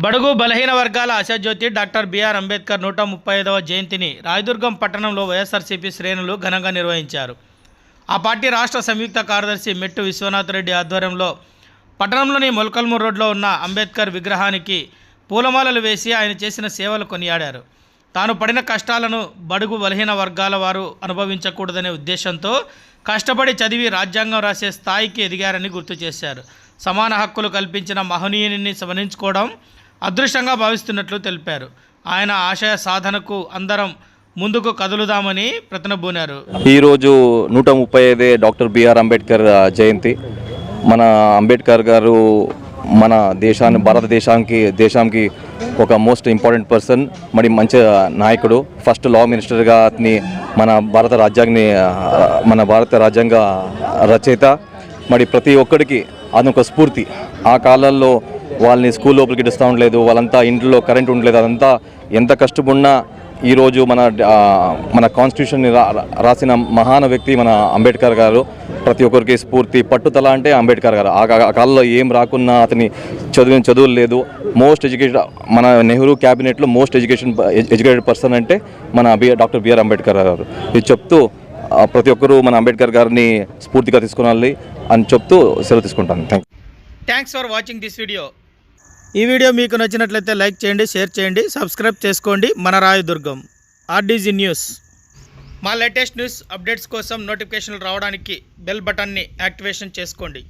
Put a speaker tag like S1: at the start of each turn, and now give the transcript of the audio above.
S1: బడుగు బలహీన వర్గాల ఆశాజ్యోతి డాక్టర్ బిఆర్ అంబేద్కర్ 135వ జయంతిని రాయదుర్గం పట్టణంలో వైఎస్ఆర్సీపీ శ్రేణులు ఘనంగా నిర్వహించారు. ఆ పార్టీ రాష్ట్ర సంయుక్త కార్యదర్శి మెట్టు విశ్వనాథరెడ్డి ఆధ్వర్యంలో పట్టణంలోని మొలకల్మూరు రోడ్లో ఉన్న అంబేద్కర్ విగ్రహానికి పూలమాలలు వేసి ఆయన చేసిన సేవలు కొనియాడారు. తాను పడిన కష్టాలను బడుగు బలహీన వర్గాల వారు అనుభవించకూడదనే ఉద్దేశంతో కష్టపడి చదివి రాజ్యాంగం రాసే స్థాయికి ఎదిగారని గుర్తు చేశారు. సమాన హక్కులు కల్పించిన మహనీయుని స్మరించుకోవడం అదృష్టంగా భావిస్తున్నట్లు తెలిపారు. ఆయన ఆశయ సాధనకు అందరం ముందుకు కదులుదామని ప్రతినబూనారు.
S2: ఈరోజు 135 డాక్టర్ బిఆర్ అంబేద్కర్ జయంతి. మన అంబేద్కర్ గారు మన దేశానికి ఒక మోస్ట్ ఇంపార్టెంట్ పర్సన్, మరి మంచి నాయకుడు. ఫస్ట్ లా మినిస్టర్గా అతని మన భారత రాజ్యాంగ రచయిత. మరి ప్రతి ఒక్కడికి అదొక స్ఫూర్తి. ఆ కాలంలో వాళ్ళని స్కూల్ లోపలికి ఇడుస్తూ ఉండలేదు, వాళ్ళంతా ఇంట్లో కరెంట్ ఉండలేదు. అదంతా ఎంత కష్టపడినా ఈరోజు మన కాన్స్టిట్యూషన్ని రాసిన మహాన వ్యక్తి మన అంబేద్కర్ గారు. ప్రతి ఒక్కరికి స్ఫూర్తి, పట్టుదల అంటే అంబేద్కర్ గారు. ఆ కాలంలో ఏం రాకున్నా అతని చదువులు లేదు. మోస్ట్ ఎడ్యుకేటెడ్, మన నెహ్రూ క్యాబినెట్లో మోస్ట్ ఎడ్యుకేటెడ్ పర్సన్ అంటే మన డాక్టర్ బిఆర్ అంబేద్కర్ గారు. ఇది చెప్తూ ప్రతి ఒక్కరూ మన అంబేద్కర్ గారిని స్ఫూర్తిగా తీసుకునాలి అని చెప్తూ సెలవు తీసుకుంటాను.
S1: Thanks for watching this video. ఈ వీడియో మీకు నచ్చినట్లయితే లైక్ చేయండి, షేర్ చేయండి, సబ్స్క్రైబ్ చేసుకోండి. మన రాయదుర్గం ఆర్డీజీ న్యూస్. మా లేటెస్ట్ న్యూస్ అప్డేట్స్ కోసం నోటిఫికేషన్లు రావడానికి బెల్ బటన్ని యాక్టివేషన్ చేసుకోండి.